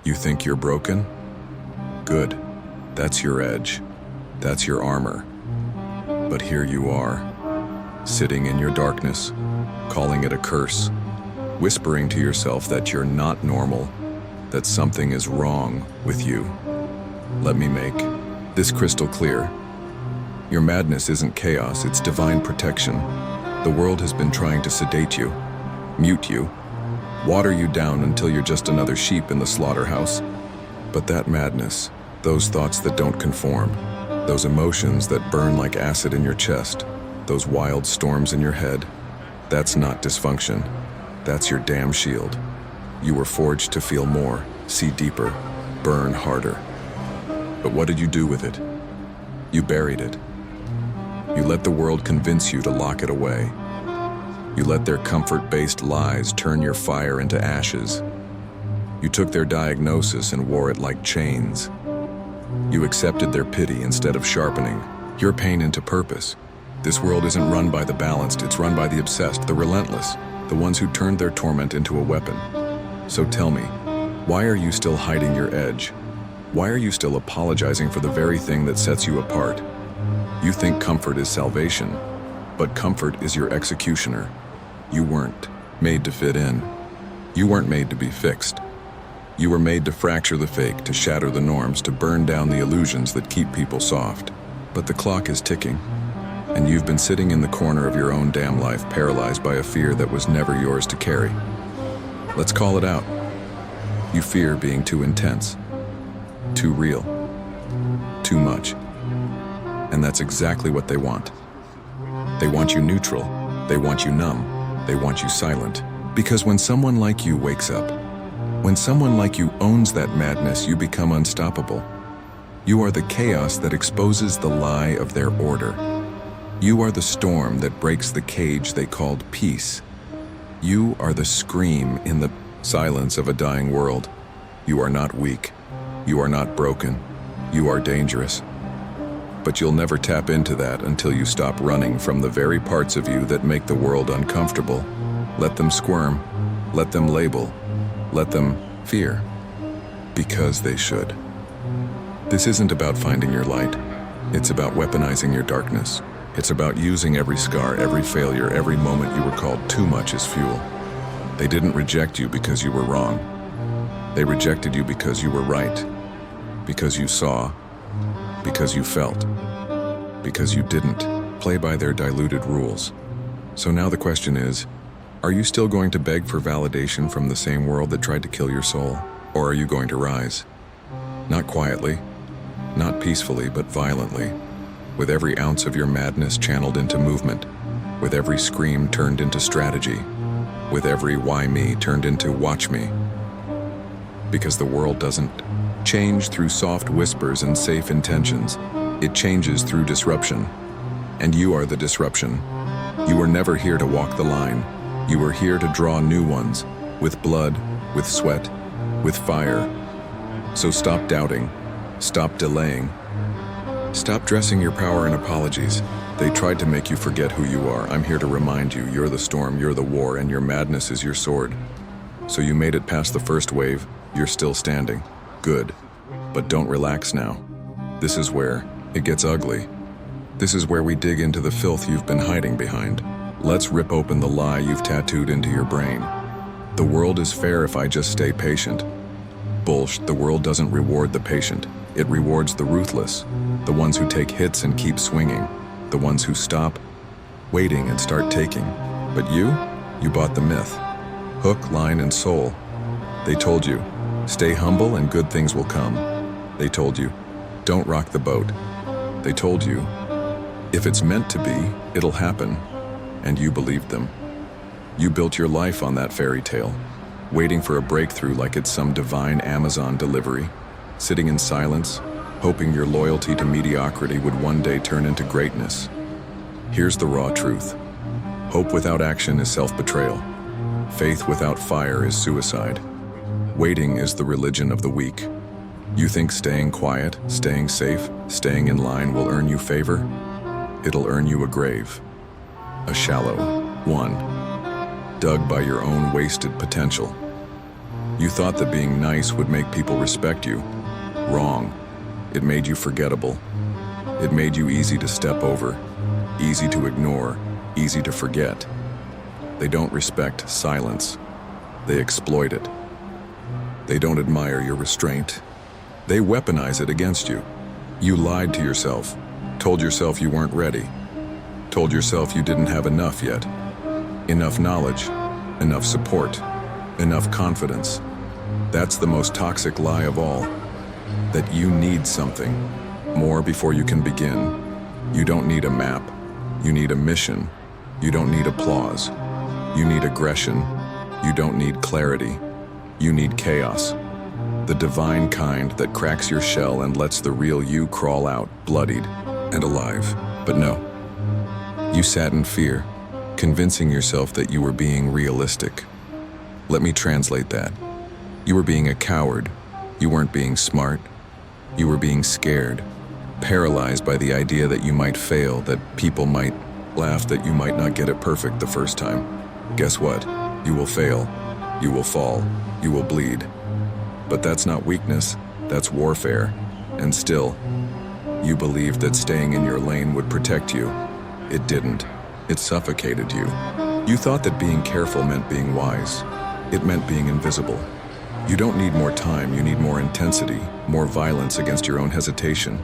You think you're broken? Good. That's your edge. That's your armor. But here you are, sitting in your darkness, calling it a curse, whispering to yourself that you're not normal, that something is wrong with you. Let me make this crystal clear. Your madness isn't chaos, it's divine protection. The world has been trying to sedate you, mute you, water you down until you're just another sheep in the slaughterhouse. But that madness, those thoughts that don't conform, those emotions that burn like acid in your chest, those wild storms in your head, that's not dysfunction. That's your damn shield. You were forged to feel more, see deeper, burn harder. But what did you do with it? You buried it. You let the world convince you to lock it away. You let their comfort-based lies turn your fire into ashes. You took their diagnosis and wore it like chains. You accepted their pity instead of sharpening your pain into purpose. This world isn't run by the balanced, it's run by the obsessed, the relentless, the ones who turned their torment into a weapon. So tell me, why are you still hiding your edge? Why are you still apologizing for the very thing that sets you apart? You think comfort is salvation, but comfort is your executioner. You weren't made to fit in. You weren't made to be fixed. You were made to fracture the fake, to shatter the norms, to burn down the illusions that keep people soft. But the clock is ticking, and you've been sitting in the corner of your own damn life, paralyzed by a fear that was never yours to carry. Let's call it out. You fear being too intense, too real, too much. And that's exactly what they want. They want you neutral, they want you numb, they want you silent. Because when someone like you wakes up, when someone like you owns that madness, you become unstoppable. You are the chaos that exposes the lie of their order. You are the storm that breaks the cage they called peace. You are the scream in the silence of a dying world. You are not weak. You are not broken. You are dangerous. But you'll never tap into that until you stop running from the very parts of you that make the world uncomfortable. Let them squirm. Let them label. Let them fear. Because they should. This isn't about finding your light. It's about weaponizing your darkness. It's about using every scar, every failure, every moment you were called too much as fuel. They didn't reject you because you were wrong. They rejected you because you were right. Because you saw. Because you felt. Because you didn't play by their diluted rules. So now the question is, are you still going to beg for validation from the same world that tried to kill your soul? Or are you going to rise? Not quietly, not peacefully, but violently, with every ounce of your madness channeled into movement, with every scream turned into strategy, with every why me turned into watch me. Because the world doesn't change through soft whispers and safe intentions. It changes through disruption. And you are the disruption. You were never here to walk the line. You were here to draw new ones, with blood, with sweat, with fire. So stop doubting. Stop delaying. Stop dressing your power in apologies. They tried to make you forget who you are. I'm here to remind you, you're the storm, you're the war, and your madness is your sword. So you made it past the first wave. You're still standing. Good. But don't relax now. This is where it gets ugly. This is where we dig into the filth you've been hiding behind. Let's rip open the lie you've tattooed into your brain. The world is fair if I just stay patient. Bullshit, the world doesn't reward the patient. It rewards the ruthless, the ones who take hits and keep swinging, the ones who stop, waiting and start taking. But you bought the myth. Hook, line, and soul. They told you, stay humble and good things will come. They told you, don't rock the boat. They told you, if it's meant to be, it'll happen. And you believed them. You built your life on that fairy tale, waiting for a breakthrough like it's some divine Amazon delivery, sitting in silence, hoping your loyalty to mediocrity would one day turn into greatness. Here's the raw truth. Hope without action is self-betrayal. Faith without fire is suicide. Waiting is the religion of the weak. You think staying quiet, staying safe, staying in line will earn you favor? It'll earn you a grave. A shallow one, dug by your own wasted potential. You thought that being nice would make people respect you. Wrong. It made you forgettable. It made you easy to step over, easy to ignore, easy to forget. They don't respect silence. They exploit it. They don't admire your restraint. They weaponize it against you. You lied to yourself, told yourself you weren't ready, told yourself you didn't have enough yet. Enough knowledge, enough support, enough confidence. That's the most toxic lie of all. That you need something more before you can begin. You don't need a map. You need a mission. You don't need applause. You need aggression. You don't need clarity. You need chaos. The divine kind that cracks your shell and lets the real you crawl out, bloodied and alive. But no. You sat in fear, convincing yourself that you were being realistic. Let me translate that. You were being a coward. You weren't being smart. You were being scared, paralyzed by the idea that you might fail, that people might laugh, that you might not get it perfect the first time. Guess what? You will fail. You will fall. You will bleed. But that's not weakness. That's warfare. And still, you believed that staying in your lane would protect you. It didn't. It suffocated you. You thought that being careful meant being wise. It meant being invisible. You don't need more time, you need more intensity, more violence against your own hesitation.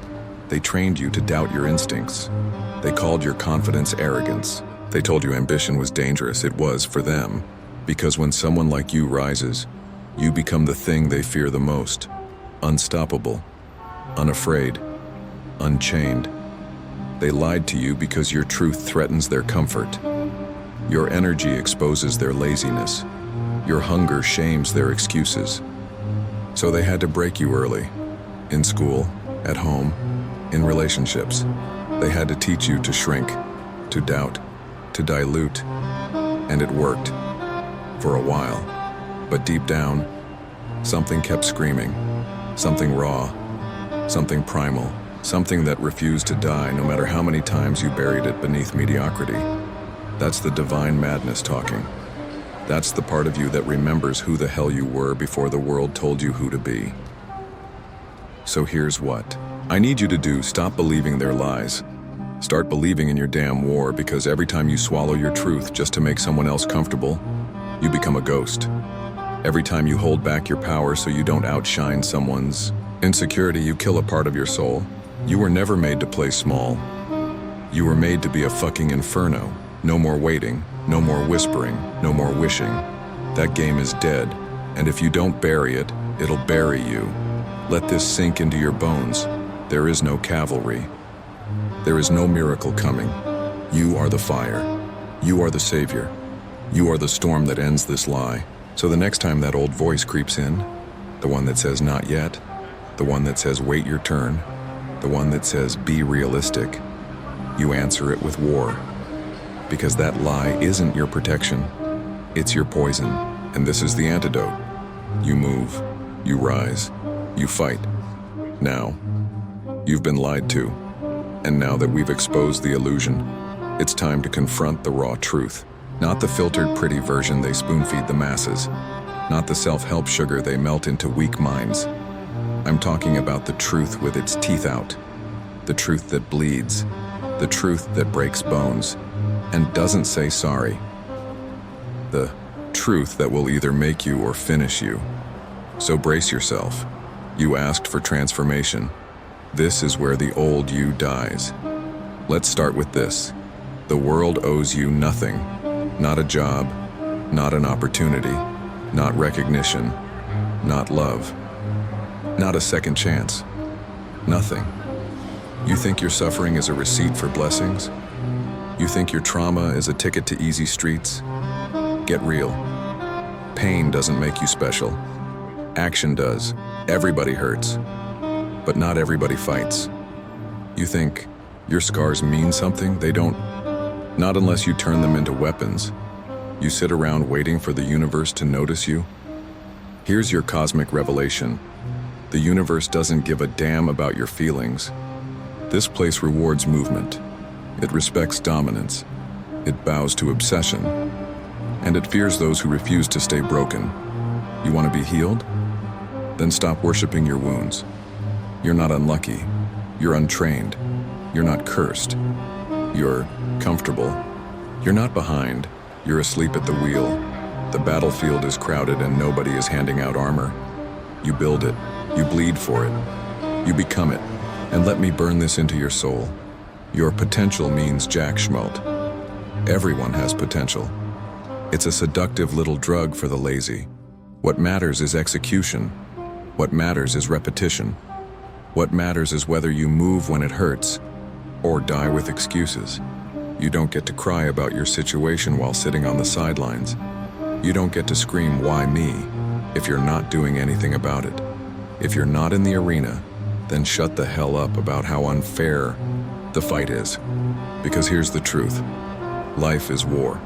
They trained you to doubt your instincts. They called your confidence arrogance. They told you ambition was dangerous. It was for them. Because when someone like you rises, you become the thing they fear the most. Unstoppable, unafraid, unchained. They lied to you because your truth threatens their comfort. Your energy exposes their laziness. Your hunger shames their excuses. So they had to break you early. In school, at home, in relationships. They had to teach you to shrink, to doubt, to dilute. And it worked. For a while. But deep down, something kept screaming. Something raw. Something primal. Something that refused to die no matter how many times you buried it beneath mediocrity. That's the divine madness talking. That's the part of you that remembers who the hell you were before the world told you who to be. So here's what I need you to do. Stop believing their lies. Start believing in your damn war, because every time you swallow your truth just to make someone else comfortable, you become a ghost. Every time you hold back your power so you don't outshine someone's insecurity, you kill a part of your soul. You were never made to play small. You were made to be a fucking inferno. No more waiting, no more whispering, no more wishing. That game is dead, and if you don't bury it, it'll bury you. Let this sink into your bones. There is no cavalry. There is no miracle coming. You are the fire. You are the savior. You are the storm that ends this lie. So the next time that old voice creeps in, the one that says not yet, the one that says wait your turn, the one that says be realistic, you answer it with war. Because that lie isn't your protection, it's your poison, and this is the antidote. You move, you rise, you fight. Now, you've been lied to, and now that we've exposed the illusion, it's time to confront the raw truth. Not the filtered pretty version they spoon-feed the masses, not the self-help sugar they melt into weak minds. I'm talking about the truth with its teeth out, the truth that bleeds, the truth that breaks bones, and doesn't say sorry. The truth that will either make you or finish you. So brace yourself. You asked for transformation. This is where the old you dies. Let's start with this. The world owes you nothing. Not a job, not an opportunity, not recognition, not love, not a second chance. Nothing. You think your suffering is a receipt for blessings? You think your trauma is a ticket to easy streets? Get real. Pain doesn't make you special. Action does. Everybody hurts. But not everybody fights. You think your scars mean something? They don't. Not unless you turn them into weapons. You sit around waiting for the universe to notice you. Here's your cosmic revelation. The universe doesn't give a damn about your feelings. This place rewards movement. It respects dominance. It bows to obsession. And it fears those who refuse to stay broken. You want to be healed? Then stop worshiping your wounds. You're not unlucky. You're untrained. You're not cursed. You're comfortable. You're not behind. You're asleep at the wheel. The battlefield is crowded and nobody is handing out armor. You build it. You bleed for it. You become it. And let me burn this into your soul. Your potential means jack schmelt. Everyone has potential. It's a seductive little drug for the lazy. What matters is execution. What matters is repetition. What matters is whether you move when it hurts or die with excuses. You don't get to cry about your situation while sitting on the sidelines. You don't get to scream, "Why me?" if you're not doing anything about it. If you're not in the arena, then shut the hell up about how unfair the fight is. Because here's the truth. Life is war.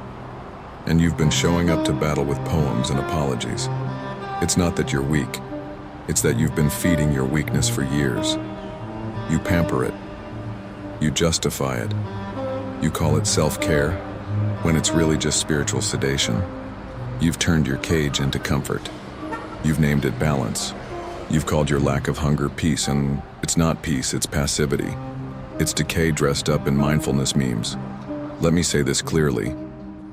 And you've been showing up to battle with poems and apologies. It's not that you're weak. It's that you've been feeding your weakness for years. You pamper it. You justify it. You call it self-care, when it's really just spiritual sedation. You've turned your cage into comfort. You've named it balance. You've called your lack of hunger peace, and it's not peace, it's passivity. It's decay dressed up in mindfulness memes. Let me say this clearly.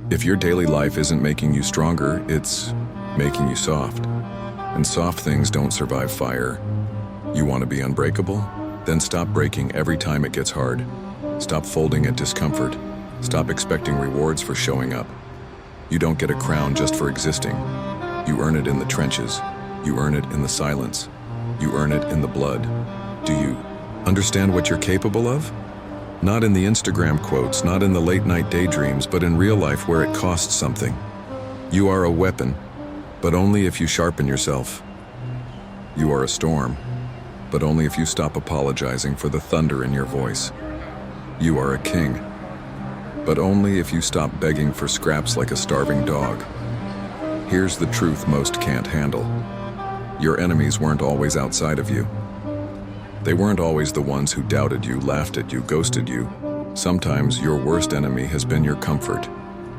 If your daily life isn't making you stronger, it's making you soft. And soft things don't survive fire. You want to be unbreakable? Then stop breaking every time it gets hard. Stop folding at discomfort. Stop expecting rewards for showing up. You don't get a crown just for existing. You earn it in the trenches. You earn it in the silence. You earn it in the blood. Do you understand what you're capable of? Not in the Instagram quotes, not in the late-night daydreams, but in real life where it costs something. You are a weapon, but only if you sharpen yourself. You are a storm, but only if you stop apologizing for the thunder in your voice. You are a king, but only if you stop begging for scraps like a starving dog. Here's the truth most can't handle. Your enemies weren't always outside of you. They weren't always the ones who doubted you, laughed at you, ghosted you. Sometimes your worst enemy has been your comfort,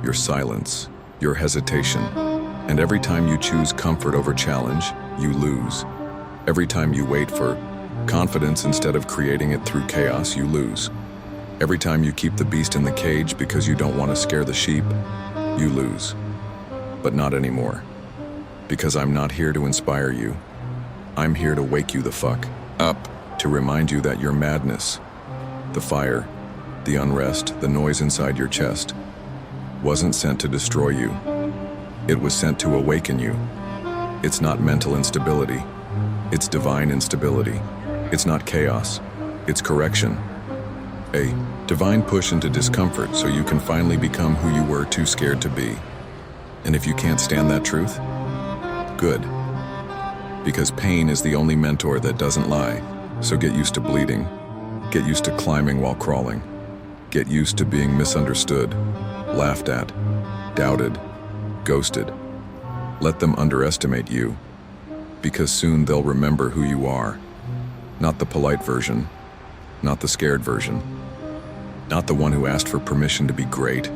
your silence, your hesitation. And every time you choose comfort over challenge, you lose. Every time you wait for confidence instead of creating it through chaos, you lose. Every time you keep the beast in the cage because you don't want to scare the sheep, you lose. But not anymore. Because I'm not here to inspire you. I'm here to wake you the fuck up. To remind you that your madness, the fire, the unrest, the noise inside your chest, wasn't sent to destroy you. It was sent to awaken you. It's not mental instability. It's divine instability. It's not chaos. It's correction. A divine push into discomfort so you can finally become who you were too scared to be. And if you can't stand that truth, good. Because pain is the only mentor that doesn't lie. So get used to bleeding. Get used to climbing while crawling. Get used to being misunderstood, laughed at, doubted, ghosted. Let them underestimate you, because soon they'll remember who you are. Not the polite version, not the scared version, not the one who asked for permission to be great.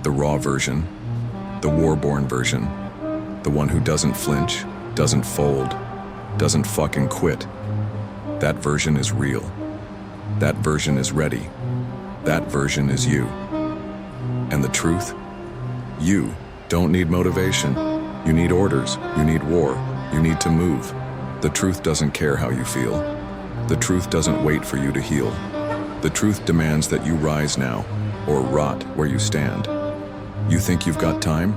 The raw version, the war-born version, the one who doesn't flinch, doesn't fold, doesn't fucking quit. That version is real. That version is ready. That version is you. And the truth? You don't need motivation. You need orders. You need war. You need to move. The truth doesn't care how you feel. The truth doesn't wait for you to heal. The truth demands that you rise now, or rot where you stand. You think you've got time?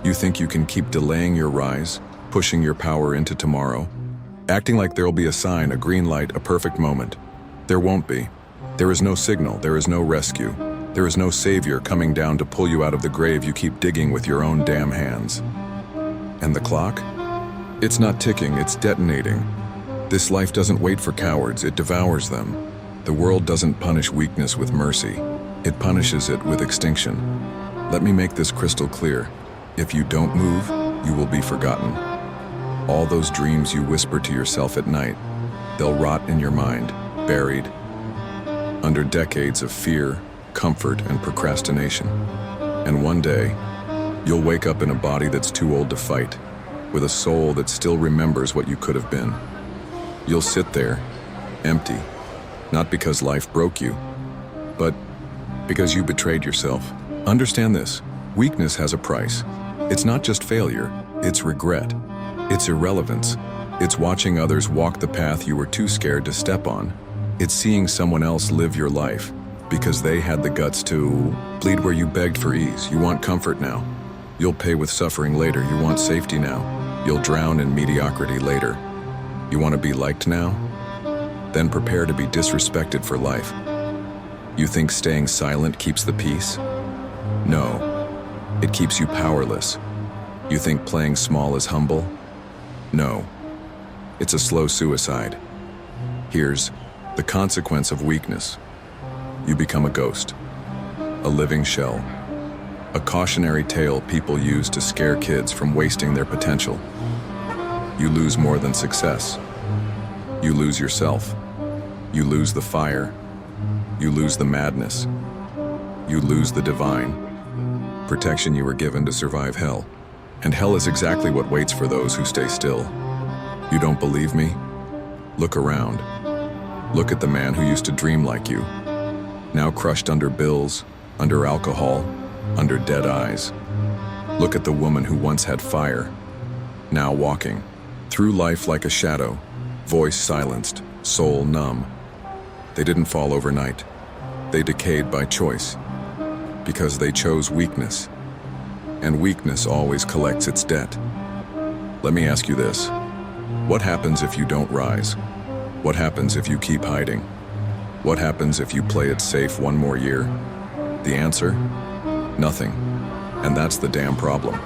You think you can keep delaying your rise, pushing your power into tomorrow? Acting like there'll be a sign, a green light, a perfect moment. There won't be. There is no signal, there is no rescue. There is no savior coming down to pull you out of the grave you keep digging with your own damn hands. And the clock? It's not ticking, it's detonating. This life doesn't wait for cowards, it devours them. The world doesn't punish weakness with mercy. It punishes it with extinction. Let me make this crystal clear. If you don't move, you will be forgotten. All those dreams you whisper to yourself at night, they'll rot in your mind, buried under decades of fear, comfort, and procrastination. And one day, you'll wake up in a body that's too old to fight, with a soul that still remembers what you could have been. You'll sit there, empty, not because life broke you, but because you betrayed yourself. Understand this, weakness has a price. It's not just failure, it's regret, it's irrelevance, it's watching others walk the path you were too scared to step on. It's seeing someone else live your life because they had the guts to bleed where you begged for ease. You want comfort now. You'll pay with suffering later. You want safety now. You'll drown in mediocrity later. You want to be liked now? Then prepare to be disrespected for life. You think staying silent keeps the peace? No, it keeps you powerless. You think playing small is humble? No, it's a slow suicide. Here's the consequence of weakness. You become a ghost, a living shell, a cautionary tale people use to scare kids from wasting their potential. You lose more than success. You lose yourself. You lose the fire. You lose the madness. You lose the divine protection you were given to survive hell. And hell is exactly what waits for those who stay still. You don't believe me? Look around. Look at the man who used to dream like you, now crushed under bills, under alcohol, under dead eyes. Look at the woman who once had fire, now walking through life like a shadow, voice silenced, soul numb. They didn't fall overnight. They decayed by choice, because they chose weakness. And weakness always collects its debt. Let me ask you this. What happens if you don't rise? What happens if you keep hiding? What happens if you play it safe one more year? The answer? Nothing. And that's the damn problem.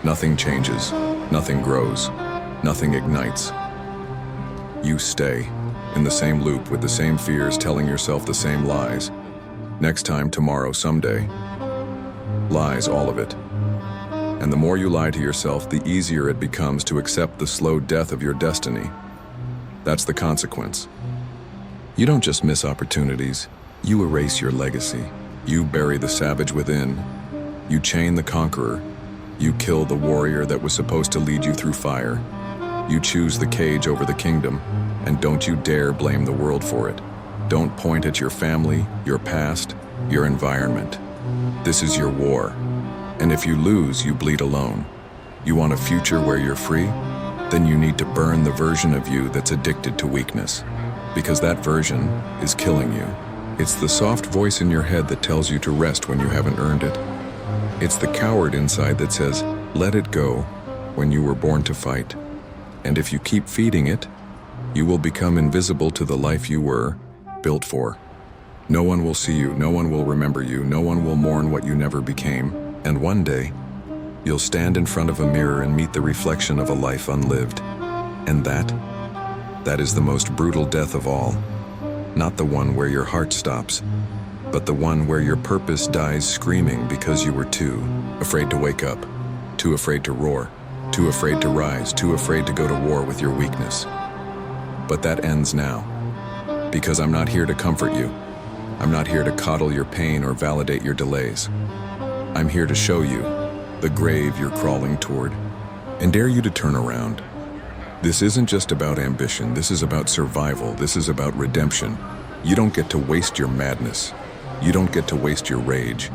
Nothing changes, nothing grows, nothing ignites. You stay in the same loop with the same fears, telling yourself the same lies. Next time, tomorrow, someday. Lies, all of it. And the more you lie to yourself, the easier it becomes to accept the slow death of your destiny. That's the consequence. You don't just miss opportunities, you erase your legacy. You bury the savage within. You chain the conqueror. You kill the warrior that was supposed to lead you through fire. You choose the cage over the kingdom, and don't you dare blame the world for it. Don't point at your family, your past, your environment. This is your war. And if you lose, you bleed alone. You want a future where you're free? Then you need to burn the version of you that's addicted to weakness. Because that version is killing you. It's the soft voice in your head that tells you to rest when you haven't earned it. It's the coward inside that says, let it go, when you were born to fight. And if you keep feeding it, you will become invisible to the life you were built for. No one will see you, no one will remember you, no one will mourn what you never became. And one day, you'll stand in front of a mirror and meet the reflection of a life unlived. And that is the most brutal death of all. Not the one where your heart stops, but the one where your purpose dies screaming because you were too afraid to wake up, too afraid to roar, too afraid to rise, too afraid to go to war with your weakness. But that ends now, because I'm not here to comfort you. I'm not here to coddle your pain or validate your delays. I'm here to show you the grave you're crawling toward and dare you to turn around. This isn't just about ambition, this is about survival, this is about redemption. You don't get to waste your madness. You don't get to waste your rage.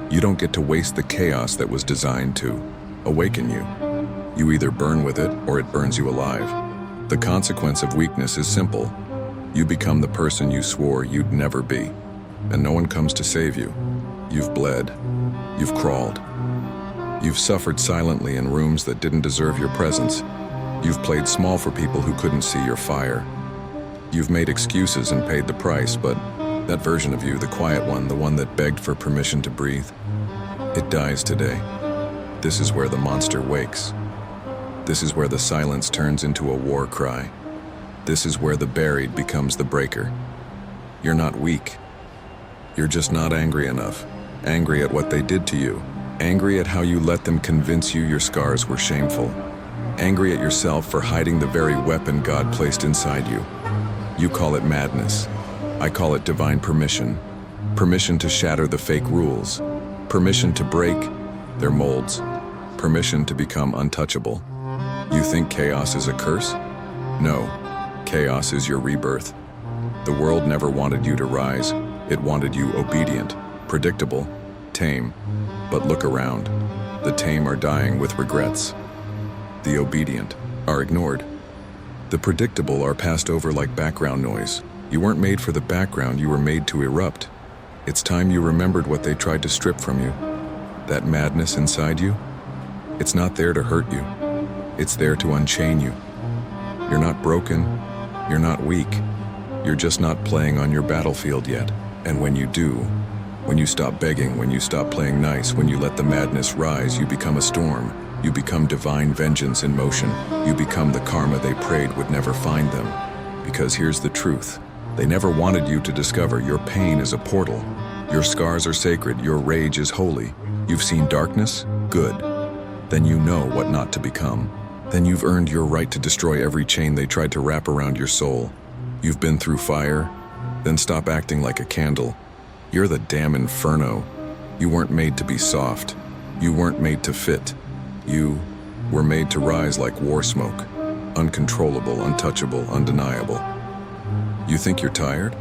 You don't get to waste the chaos that was designed to awaken you. You either burn with it or it burns you alive. The consequence of weakness is simple. You become the person you swore you'd never be, and no one comes to save you. You've bled. You've crawled. You've suffered silently in rooms that didn't deserve your presence. You've played small for people who couldn't see your fire. You've made excuses and paid the price, but that version of you, the quiet one, the one that begged for permission to breathe, it dies today. This is where the monster wakes. This is where the silence turns into a war cry. This is where the buried becomes the breaker. You're not weak. You're just not angry enough. Angry at what they did to you. Angry at how you let them convince you your scars were shameful. Angry at yourself for hiding the very weapon God placed inside you. You call it madness. I call it divine permission. Permission to shatter the fake rules. Permission to break their molds. Permission to become untouchable. You think chaos is a curse? No, chaos is your rebirth. The world never wanted you to rise. It wanted you obedient, predictable, tame. But look around. The tame are dying with regrets. The obedient are ignored. The predictable are passed over like background noise. You weren't made for the background, you were made to erupt. It's time you remembered what they tried to strip from you. That madness inside you, it's not there to hurt you. It's there to unchain you. You're not broken, you're not weak. You're just not playing on your battlefield yet. And when you do, when you stop begging, when you stop playing nice, when you let the madness rise, you become a storm. You become divine vengeance in motion. You become the karma they prayed would never find them. Because here's the truth. They never wanted you to discover your pain is a portal. Your scars are sacred, your rage is holy. You've seen darkness? Good. Then you know what not to become. Then you've earned your right to destroy every chain they tried to wrap around your soul. You've been through fire, then stop acting like a candle. You're the damn inferno. You weren't made to be soft. You weren't made to fit. You were made to rise like war smoke, uncontrollable, untouchable, undeniable. You think you're tired?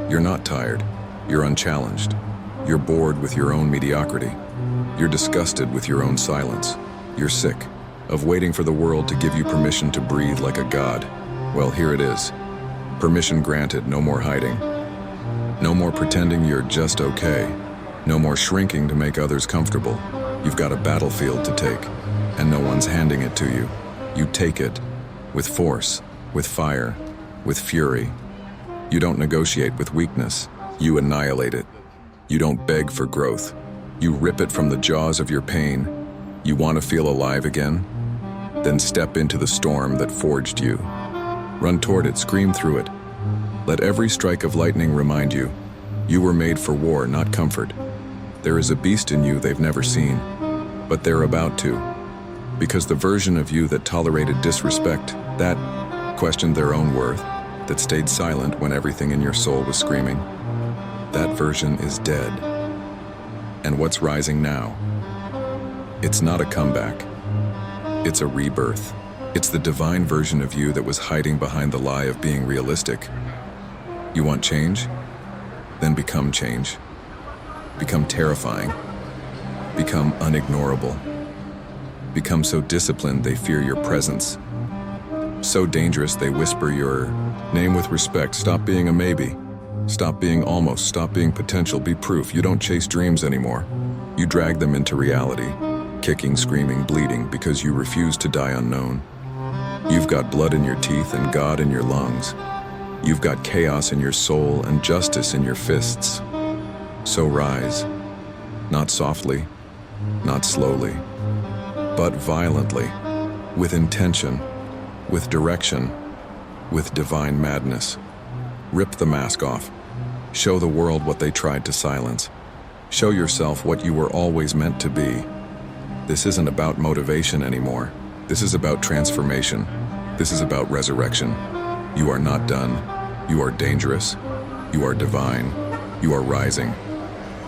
You're not tired. You're unchallenged. You're bored with your own mediocrity. You're disgusted with your own silence. You're sick of waiting for the world to give you permission to breathe like a god. Well, here it is. Permission granted, no more hiding. No more pretending you're just okay. No more shrinking to make others comfortable. You've got a battlefield to take, and no one's handing it to you. You take it with force, with fire, with fury. You don't negotiate with weakness. You annihilate it. You don't beg for growth. You rip it from the jaws of your pain. You want to feel alive again? Then step into the storm that forged you. Run toward it, scream through it. Let every strike of lightning remind you, you were made for war, not comfort. There is a beast in you they've never seen, but they're about to. Because the version of you that tolerated disrespect, that questioned their own worth, that stayed silent when everything in your soul was screaming, that version is dead. And what's rising now? It's not a comeback. It's a rebirth. It's the divine version of you that was hiding behind the lie of being realistic. You want change? Then become change. Become terrifying. Become unignorable. Become so disciplined they fear your presence. So dangerous they whisper your name with respect. Stop being a maybe. Stop being almost. Stop being potential. Be proof. You don't chase dreams anymore. You drag them into reality, kicking, screaming, bleeding because you refuse to die unknown. You've got blood in your teeth and God in your lungs. You've got chaos in your soul and justice in your fists. So rise, not softly, not slowly, but violently, with intention, with direction, with divine madness. Rip the mask off. Show the world what they tried to silence. Show yourself what you were always meant to be. This isn't about motivation anymore. This is about transformation. This is about resurrection. You are not done. You are dangerous. You are divine. You are rising.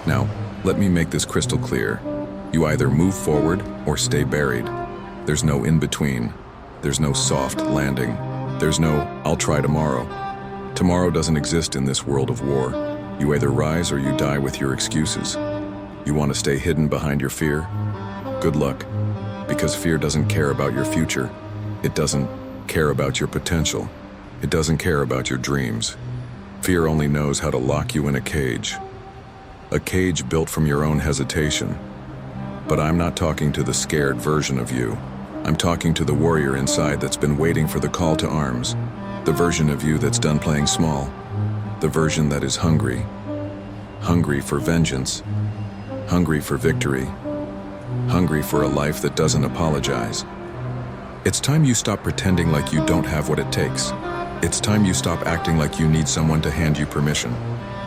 Now, let me make this crystal clear. You either move forward or stay buried. There's no in-between. There's no soft landing. There's no, I'll try tomorrow. Tomorrow doesn't exist in this world of war. You either rise or you die with your excuses. You want to stay hidden behind your fear? Good luck, because fear doesn't care about your future. It doesn't care about your potential. It doesn't care about your dreams. Fear only knows how to lock you in a cage built from your own hesitation. But I'm not talking to the scared version of you. I'm talking to the warrior inside that's been waiting for the call to arms, the version of you that's done playing small, the version that is hungry for vengeance, hungry for victory, hungry for a life that doesn't apologize. It's time you stop pretending like you don't have what it takes. It's time you stop acting like you need someone to hand you permission.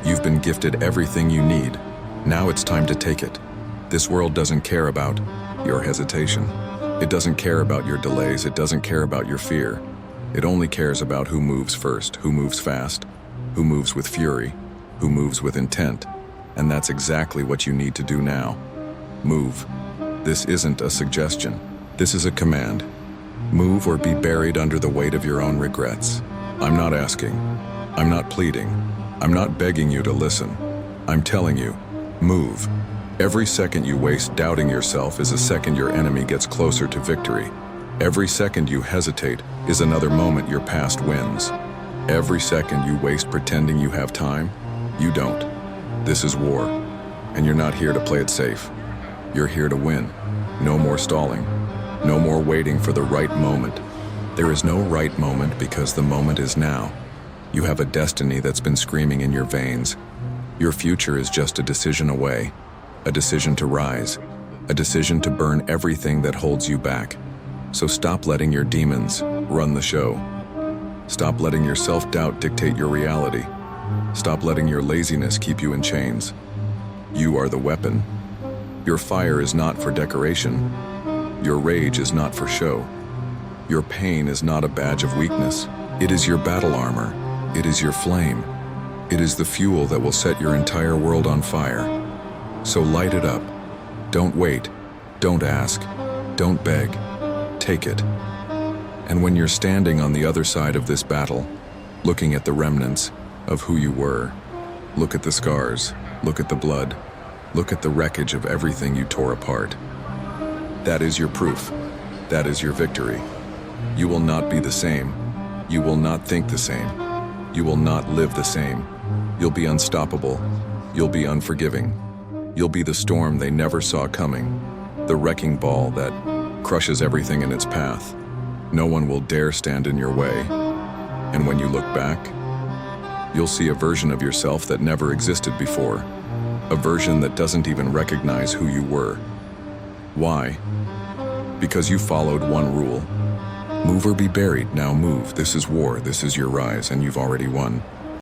You've been gifted everything you need. Now it's time to take it. This world doesn't care about your hesitation. It doesn't care about your delays. It doesn't care about your fear. It only cares about who moves first, who moves fast, who moves with fury, who moves with intent. And that's exactly what you need to do now. Move. This isn't a suggestion. This is a command. Move or be buried under the weight of your own regrets. I'm not asking. I'm not pleading. I'm not begging you to listen. I'm telling you, move. Every second you waste doubting yourself is a second your enemy gets closer to victory. Every second you hesitate is another moment your past wins. Every second you waste pretending you have time, you don't. This is war, and you're not here to play it safe. You're here to win. No more stalling. No more waiting for the right moment. There is no right moment because the moment is now. You have a destiny that's been screaming in your veins. Your future is just a decision away, a decision to rise, a decision to burn everything that holds you back. So stop letting your demons run the show. Stop letting your self-doubt dictate your reality. Stop letting your laziness keep you in chains. You are the weapon. Your fire is not for decoration. Your rage is not for show. Your pain is not a badge of weakness. It is your battle armor. It is your flame. It is the fuel that will set your entire world on fire. So light it up. Don't wait. Don't ask. Don't beg. Take it. And when you're standing on the other side of this battle, looking at the remnants of who you were, look at the scars, look at the blood, look at the wreckage of everything you tore apart. That is your proof. That is your victory. You will not be the same. You will not think the same. You will not live the same. You'll be unstoppable. You'll be unforgiving. You'll be the storm they never saw coming, the wrecking ball that crushes everything in its path. No one will dare stand in your way. And when you look back, you'll see a version of yourself that never existed before, a version that doesn't even recognize who you were. Why? Because you followed one rule. Move or be buried. Now move. This is war. This is your rise, and you've already won.